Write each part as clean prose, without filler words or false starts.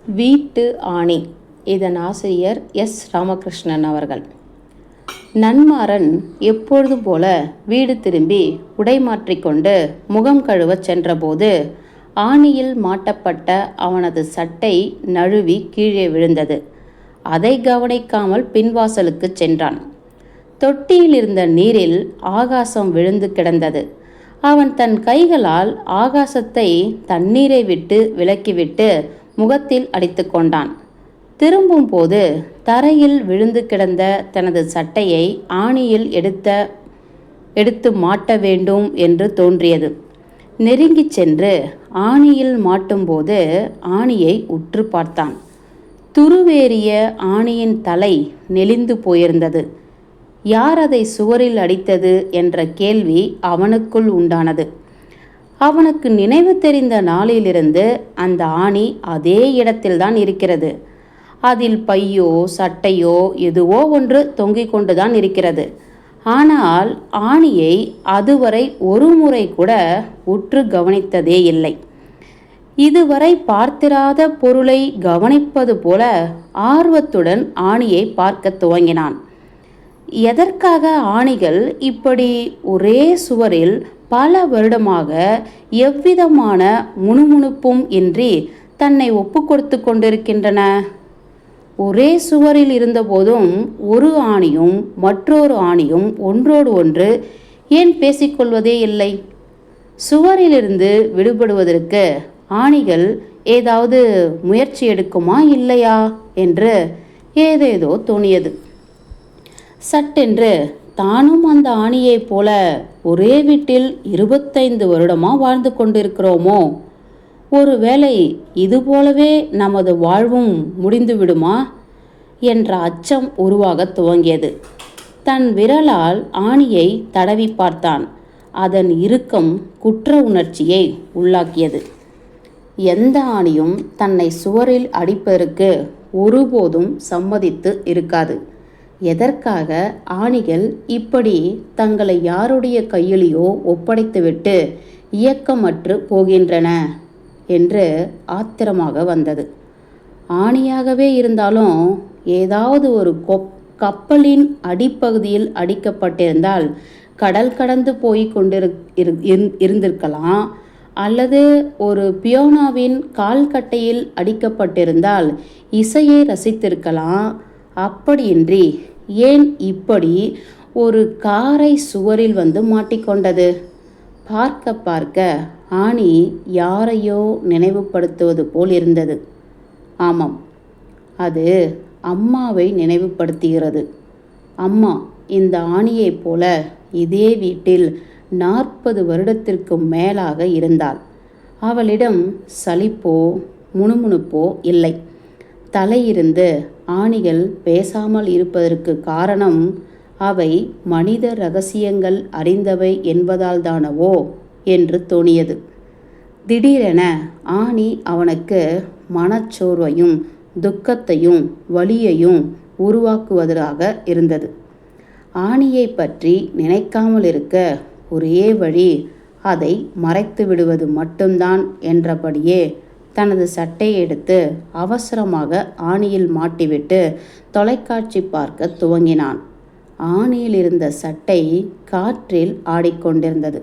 வீட்டு ஆணி. இதன் ஆசிரியர் எஸ். ராமகிருஷ்ணன் அவர்கள். நன்மாறன் எப்பொழுதும் போல வீடு திரும்பி உடை மாற்றிக்கொண்டு முகம் கழுவச் சென்றபோது ஆணியில் மாட்டப்பட்ட அவனது சட்டை நழுவி கீழே விழுந்தது. அதை கவனிக்காமல் பின்வாசலுக்கு சென்றான். தொட்டியில் இருந்த நீரில் ஆகாசம் விழுந்து கிடந்தது. அவன் தன் கைகளால் ஆகாசத்தை தண்ணீரை விட்டு விலக்கிவிட்டு முகத்தில் அடித்து கொண்டான். திரும்பும் போது தரையில் விழுந்து கிடந்த தனது சட்டையை ஆணியில் எடுத்து மாட்ட வேண்டும் என்று தோன்றியது. நெருங்கி சென்று ஆணியில் மாட்டும்போது ஆணியை உற்று பார்த்தான். துருவேறிய ஆணியின் தலை நெளிந்து போயிருந்தது. யார் அதை சுவரில் அடித்தது என்ற கேள்வி அவனுக்குள் உண்டானது. அவனுக்கு நினைவு தெரிந்த நாளிலிருந்து அந்த ஆணி அதே இடத்தில்தான் இருக்கிறது. அதில் பையோ சட்டையோ எதுவோ ஒன்று தொங்கிக் கொண்டுதான் இருக்கிறது. ஆனால் ஆணியை அதுவரை ஒரு முறை கூட உற்று கவனித்ததே இல்லை. இதுவரை பார்த்திராத பொருளை கவனிப்பது போல ஆர்வத்துடன் ஆணியை பார்க்க துவங்கினான். எதற்காக ஆணிகள் இப்படி ஒரே சுவரில் பல வருடமாக எவ்விதமான முணுமுணுப்பும் இன்றி தன்னை ஒப்பு கொடுத்து கொண்டிருக்கின்றன? ஒரே சுவரில் இருந்தபோதும் ஒரு ஆணியும் மற்றொரு ஆணியும் ஒன்றோடு ஒன்று ஏன் பேசிக்கொள்வதே இல்லை? சுவரிலிருந்து விடுபடுவதற்கு ஆணிகள் ஏதாவது முயற்சி எடுக்குமா இல்லையா என்று ஏதேதோ தோணியது. சட்டென்று தானும் அந்த ஆணியைப் போல ஒரே வீட்டில் 25 வருடமா வாழ்ந்து கொண்டிருக்கிறோமோ? ஒருவேளை இதுபோலவே நமது வாழ்வும் முடிந்து விடுமா என்ற அச்சம் உருவாக துவங்கியது. தன் விரலால் ஆணியை தடவி பார்த்தான். அதன் இறுக்கம் குற்ற உணர்ச்சியை உள்ளாக்கியது. எந்த ஆணியும் தன்னை சுவரில் அடிப்பதற்கு ஒருபோதும் சம்மதித்து இருக்காது. எதற்காக ஆணிகள் இப்படி தங்களை யாருடைய கையிலேயோ ஒப்படைத்துவிட்டு இயக்கமற்று போகின்றன என்று ஆத்திரமாக வந்தது. ஆணியாகவே இருந்தாலும் ஏதாவது ஒரு கப்பலின் அடிப்பகுதியில் அடிக்கப்பட்டிருந்தால் கடல் கடந்து போய் இருந்திருக்கலாம். அல்லது ஒரு பியோனாவின் கால்கட்டையில் அடிக்கப்பட்டிருந்தால் இசையை ரசித்திருக்கலாம். அப்படியின்றி ஏன் இப்படி ஒரு காரை சுவரில் வந்து மாட்டிக்கொண்டது? பார்க்க பார்க்க ஆணி யாரையோ நினைவுபடுத்துவது போல் இருந்தது. ஆமாம், அது அம்மாவை நினைவுபடுத்துகிறது. அம்மா இந்த ஆணியைப் போல இதே வீட்டில் 40 வருடத்திற்கு மேலாக இருந்தாள். அவளிடம் சலிப்போ முணுமுணுப்போ இல்லை. தலையிருந்து ஆணிகள் பேசாமல் இருப்பதற்கு காரணம் அவை மனித இரகசியங்கள் அறிந்தவை என்பதால் தானவோ என்று தோணியது. திடீரென ஆணி அவனுக்கு மனச்சோர்வையும் துக்கத்தையும் வலியையும் உருவாக்குவதாக இருந்தது. ஆணியை பற்றி நினைக்காமல் இருக்க ஒரே வழி அதை மறைத்து விடுவது மட்டும்தான் என்றபடியே தனது சட்டையை எடுத்து அவசரமாக ஆணியில் மாட்டிவிட்டு தொலைக்காட்சி பார்க்க துவங்கினான். ஆணியில் இருந்த சட்டை காற்றில் ஆடிக்கொண்டிருந்தது.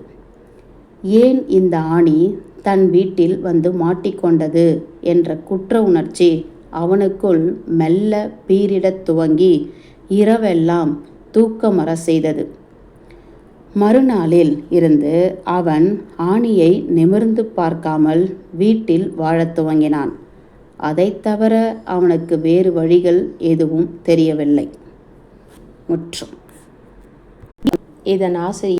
ஏன் இந்த ஆணி தன் வீட்டில் வந்து மாட்டிக்கொண்டது என்ற குற்ற உணர்ச்சி அவனுக்குள் மெல்ல பீரிடத் துவங்கி இரவெல்லாம் தூக்கமற செய்தது. மறுநாளில் இருந்து அவன் ஆணியை நிமிர்ந்து பார்க்காமல் வீட்டில் வாழத் துவங்கினான். அதை தவிர அவனுக்கு வேறு வழிகள் எதுவும் தெரியவில்லை. முற்றும். இதன் ஆசிரியர்